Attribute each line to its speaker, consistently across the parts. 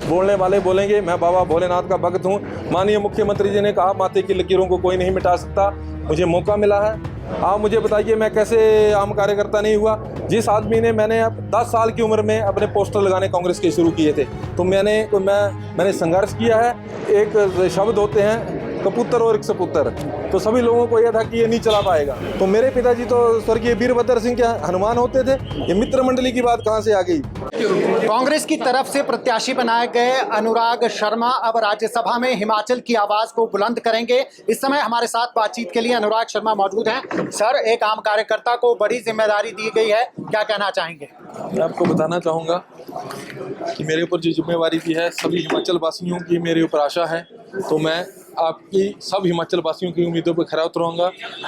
Speaker 1: बोलने वाले बोलेंगे, मैं बाबा भोलेनाथ का भक्त हूँ। माननीय मुख्यमंत्री जी ने कहा माथे की लकीरों को कोई नहीं मिटा सकता, मुझे मौका मिला है। आप मुझे बताइए मैं कैसे आम कार्यकर्ता नहीं हुआ। जिस आदमी ने मैंने अब 10 साल की उम्र में अपने पोस्टर लगाने कांग्रेस के शुरू किए थे, तो मैंने संघर्ष किया है। एक शब्द होते हैं कबूतर और एक सपुत्र, तो सभी लोगों को यह था कि ये नहीं चला पाएगा। तो मेरे पिताजी तो स्वर्गीय वीरभद्र सिंह के हनुमान होते थे, ये मित्र मंडली की बात कहाँ से आ गई।
Speaker 2: कांग्रेस की तरफ से प्रत्याशी बनाए गए अनुराग शर्मा अब राज्यसभा में हिमाचल की आवाज को बुलंद करेंगे। इस समय हमारे साथ बातचीत के लिए अनुराग शर्मा मौजूद हैं। सर, एक आम कार्यकर्ता को बड़ी जिम्मेदारी दी गई है, क्या कहना चाहेंगे?
Speaker 1: मैं आपको बताना चाहूँगा कि मेरे ऊपर जो जिम्मेवारी दी है, सभी हिमाचल वासियों की मेरे ऊपर आशा है, तो मैं आपकी सब हिमाचल वासियों की उम्मीदों पर खरा उतरूंगा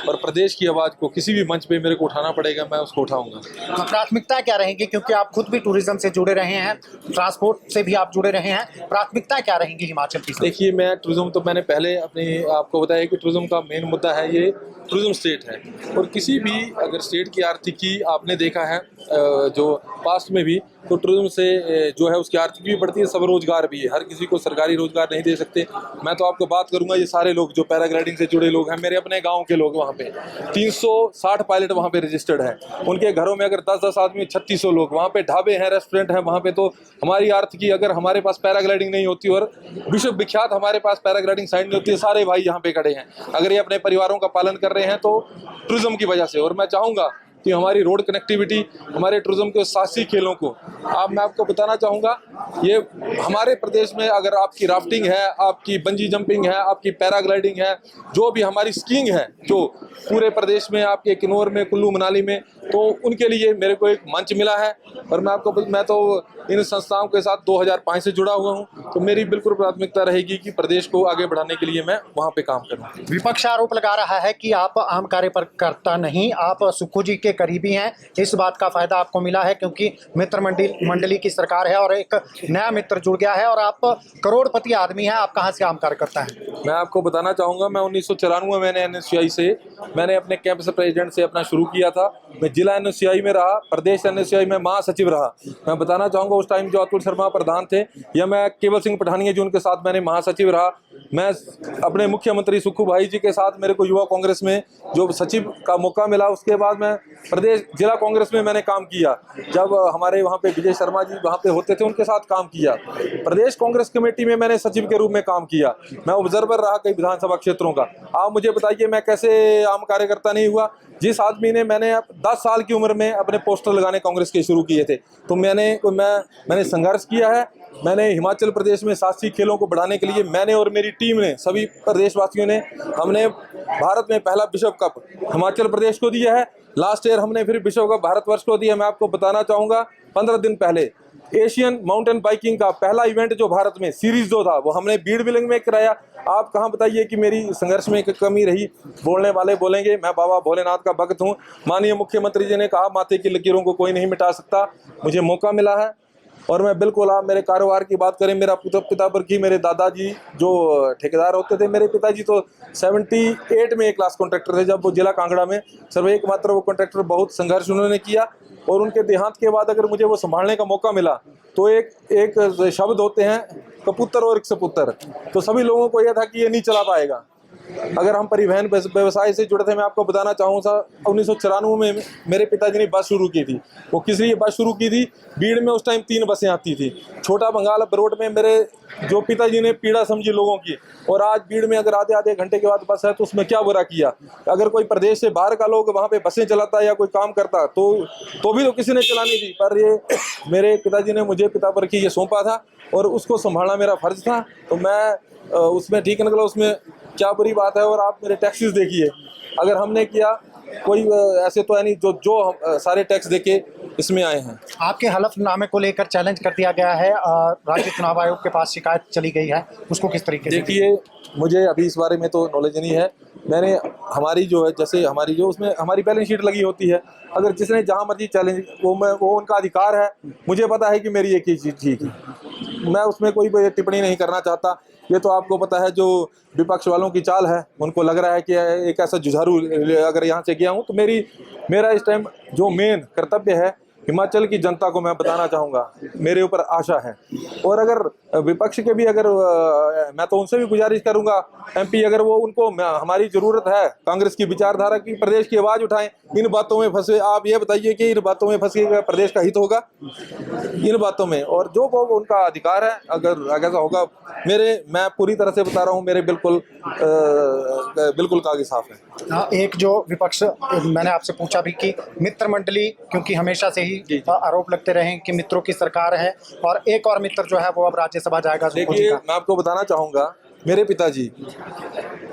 Speaker 1: और प्रदेश की आवाज़ को किसी भी मंच पे मेरे को उठाना पड़ेगा, मैं उसको उठाऊंगा।
Speaker 2: प्राथमिकता क्या रहेंगी, क्योंकि आप खुद भी टूरिज्म से जुड़े रहे हैं, ट्रांसपोर्ट से भी आप जुड़े रहे हैं, प्राथमिकता क्या रहेंगी हिमाचल की?
Speaker 1: देखिए, मैं टूरिज्म तो मैंने पहले अपने आपको बताया कि टूरिज्म का मेन मुद्दा है, ये टूरिज्म स्टेट है। और किसी भी अगर स्टेट की आर्थिकी आपने देखा है जो पास्ट में भी, तो टूरिज्म से जो है उसकी आर्थिक भी बढ़ती है, सब रोजगार भी है। हर किसी को सरकारी रोजगार नहीं दे सकते। मैं तो आपको बात करूंगा, ये सारे लोग जो पैराग्लाइडिंग से जुड़े लोग हैं, मेरे अपने गांव के लोग वहाँ पे 360 पायलट वहाँ पे रजिस्टर्ड हैं। उनके घरों में अगर 10-10 आदमी 3600 लोग, वहाँ पे ढाबे हैं, रेस्टोरेंट हैं वहाँ पे। तो हमारी आर्थिकी, अगर हमारे पास पैराग्लाइडिंग नहीं होती और विश्व विख्यात हमारे पास पैराग्लाइडिंग साइट नहीं होती, सारे भाई यहाँ पे खड़े हैं, अगर ये अपने परिवारों का पालन कर रहे हैं तो टूरिज्म की वजह से। और मैं चाहूँगा कि हमारी रोड कनेक्टिविटी, हमारे टूरिज्म के साहसिक खेलों को मैं आपको बताना चाहूँगा, ये हमारे प्रदेश में अगर आपकी राफ्टिंग है, आपकी बंजी जंपिंग है, आपकी पैराग्लाइडिंग है, जो भी हमारी स्कीइंग है, जो पूरे प्रदेश में आपके किन्नौर में, कुल्लू मनाली में, तो उनके लिए मेरे को एक मंच मिला है। और मैं तो इन संस्थाओं के साथ 2005 से जुड़ा हुआ हूँ, तो मेरी बिल्कुल प्राथमिकता रहेगी कि प्रदेश को आगे बढ़ाने के लिए मैं वहाँ पे काम करूँ।
Speaker 2: विपक्ष आरोप लगा रहा है कि आप आम कार्यकर्ता नहीं, आप सुक्खू जी के करीबी हैं। इस बात का फायदा आपको मिला है क्योंकि मित्र मंडली की सरकार है और एक नया मित्र जुड़ गया है और आप करोड़पति आदमी हैं। आप कहाँ से आम कार्यकर्ता हैं?
Speaker 1: मैं आपको बताना चाहूँगा, मैं 1994 में NSCI से मैंने अपने कैंपस प्रेसिडेंट से अपना शुरू किया था। मैं जिला NSCI में रहा, प्रदेश NSCI में महासचिव रहा। मैं बताना चाहूँगा उस टाइम जो अतुल शर्मा प्रधान थे, या मैं केवल सिंह पठानिया जी, उनके साथ मैंने महासचिव रहा। मैं अपने मुख्यमंत्री सुक्खू भाई जी के साथ, मेरे को युवा कांग्रेस में जो सचिव का मौका मिला, उसके बाद मैं प्रदेश जिला कांग्रेस में मैंने काम किया। जब हमारे वहाँ पे विजय शर्मा जी वहाँ पे होते थे, उनके साथ काम किया। प्रदेश कांग्रेस कमेटी में मैंने सचिव के रूप में काम किया। मैं ऑब्जर्वर रहा कई विधानसभा क्षेत्रों का। आप मुझे बताइए मैं कैसे आम कार्यकर्ता नहीं हुआ। जिस आदमी ने मैंने 10 साल की उम्र में अपने पोस्टर लगाने कांग्रेस के शुरू किए थे, तो मैंने संघर्ष किया है। मैंने हिमाचल प्रदेश में साहसिक खेलों को बढ़ाने के लिए, मैंने और मेरी टीम ने, सभी प्रदेशवासियों ने, हमने भारत में पहला विश्व कप हिमाचल प्रदेश को दिया है। लास्ट ईयर हमने फिर विश्व कप भारतवर्ष को दिया। मैं आपको बताना चाहूँगा, 15 दिन पहले एशियन माउंटेन बाइकिंग का पहला इवेंट जो भारत में सीरीज जो था, वो हमने बीड़ बिलिंग में कराया। आप कहाँ बताइए कि मेरी संघर्ष में एक कमी रही। बोलने वाले बोलेंगे, मैं बाबा भोलेनाथ का भक्त हूँ। माननीय मुख्यमंत्री जी ने कहा माथे की लकीरों को कोई नहीं मिटा सकता, मुझे मौका मिला है। और मैं बिल्कुल, आप मेरे कारोबार की बात करें, मेरा पिता पर की, मेरे दादाजी जो ठेकेदार होते थे, मेरे पिताजी तो 78 में एक क्लास कॉन्ट्रैक्टर थे, जब वो जिला कांगड़ा में सिर्फ एकमात्र वो कॉन्ट्रैक्टर। बहुत संघर्ष उन्होंने किया और उनके देहांत के बाद अगर मुझे वो संभालने का मौका मिला, तो एक शब्द होते हैं कबूतर और एक सपुत्र, तो सभी लोगों को यह था कि ये नहीं चला पाएगा। अगर हम परिवहन व्यवसाय से जुड़े थे, मैं आपको बताना चाहूँगा 1994 में मेरे पिताजी ने बस शुरू की थी। वो किस लिए बस शुरू की थी? भीड़ में उस टाइम 3 बसें आती थी। छोटा बंगाल रोड में मेरे जो पिताजी ने पीड़ा समझी लोगों की, और आज भीड़ में अगर आधे घंटे के बाद बस है तो उसमें क्या बुरा किया। अगर कोई प्रदेश से बाहर का लोग वहाँ पे बसें चलाता या कोई काम करता तो भी तो किसी ने चलानी थी, पर ये मेरे पिताजी ने मुझे पिता पर की ये सौंपा था और उसको संभालना मेरा फर्ज था। तो मैं उसमें ठीक निकला, उसमें क्या बुरी बात है। और आप मेरे टैक्सेस देखिए, अगर हमने किया, कोई ऐसे तो है नहीं जो सारे टैक्स देके इसमें आए हैं।
Speaker 2: आपके हलफनामे को लेकर चैलेंज कर दिया गया है, राज्य चुनाव आयोग के पास शिकायत चली गई है, उसको किस तरीके से?
Speaker 1: देखिए, मुझे अभी इस बारे में तो नॉलेज नहीं है। मैंने हमारी जो है, जैसे हमारी जो उसमें हमारी बैलेंस शीट लगी होती है, अगर जिसने जहाँ मर्जी चैलेंज, वो उनका अधिकार है। मुझे पता है कि मेरी एक ही चीज़ ठीक है, मैं उसमें कोई टिप्पणी नहीं करना चाहता। ये तो आपको पता है जो विपक्ष वालों की चाल है, उनको लग रहा है कि एक ऐसा जुझारू अगर यहाँ से गया हूँ, तो मेरा इस टाइम जो मेन कर्तव्य है, हिमाचल की जनता को मैं बताना चाहूँगा, मेरे ऊपर आशा है। और अगर विपक्ष के भी अगर मैं तो उनसे भी गुजारिश करूँगा, MP अगर वो उनको हमारी ज़रूरत है कांग्रेस की विचारधारा की, प्रदेश की आवाज़ उठाएं। इन बातों में फंसे, आप ये बताइए कि इन बातों में फंस के प्रदेश का हित होगा इन बातों में? और जो वो उनका अधिकार है, अगर ऐसा होगा, मैं पूरी तरह से बता रहा हूँ, मेरे बिल्कुल कागज साफ है।
Speaker 2: एक जो विपक्ष, मैंने आपसे पूछा भी कि मित्र मंडली, क्योंकि हमेशा से ही आरोप लगते रहे कि मित्रों की सरकार है, और एक और मित्र जो है वो अब राज्यसभा जाएगा।
Speaker 1: देखिए, मैं आपको बताना चाहूँगा, मेरे पिताजी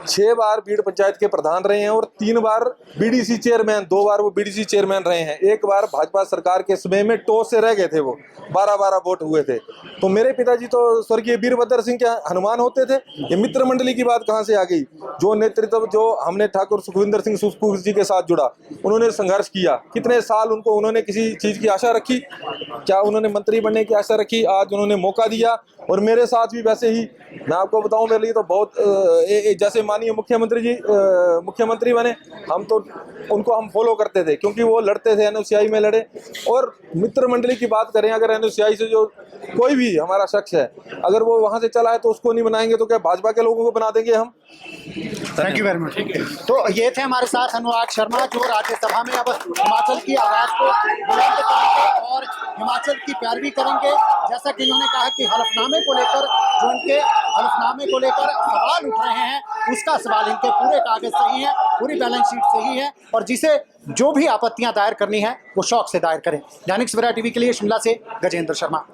Speaker 1: 6 बार बीड़ पंचायत के प्रधान रहे हैं और 3 बार BDC चेयरमैन, 2 बार वो BDC चेयरमैन रहे हैं। एक बार भाजपा सरकार के समय में टॉस से रह गए थे, वो 12-12 वोट हुए थे। तो मेरे पिताजी तो स्वर्गीय वीरभद्र सिंह के हनुमान होते थे। ये मित्र मंडली की बात कहाँ से आ गई? जो नेतृत्व जो हमने ठाकुर सुखविंदर सिंह सुखू जी के साथ जुड़ा, उन्होंने संघर्ष किया कितने साल, उन्होंने किसी चीज़ की आशा रखी क्या? उन्होंने मंत्री बनने की आशा रखी, आज उन्होंने मौका दिया। और मेरे साथ भी वैसे ही, मैं आपको बताऊं, मेरे लिए तो बहुत जैसे माननीय मुख्यमंत्री जी मुख्यमंत्री बने, हम तो उनको हम फॉलो करते थे, क्योंकि वो लड़ते थे, NSCI में लड़े। और मित्र मंडली की बात करें, अगर NSCI से जो कोई भी हमारा शख्स है, अगर वो वहाँ से चला है तो उसको नहीं बनाएंगे तो क्या भाजपा के लोगों को बना देंगे हम?
Speaker 2: Thank you very much. तो ये थे हमारे साथ अनुराग शर्मा, जो राज्यसभा में अब हिमाचल की आवाज को बुलंद करेंगे और हिमाचल की पैरवी करेंगे। जैसा कि इन्होंने कहा कि हलफनामे को लेकर, जो इनके हलफनामे को लेकर सवाल उठ रहे हैं, उसका सवाल, इनके पूरे कागज सही है, पूरी बैलेंस शीट सही है, और जिसे जो भी आपत्तियां दायर करनी है वो शौक से दायर करें। दैनिक सवेरा TV के लिए शिमला से गजेंद्र शर्मा।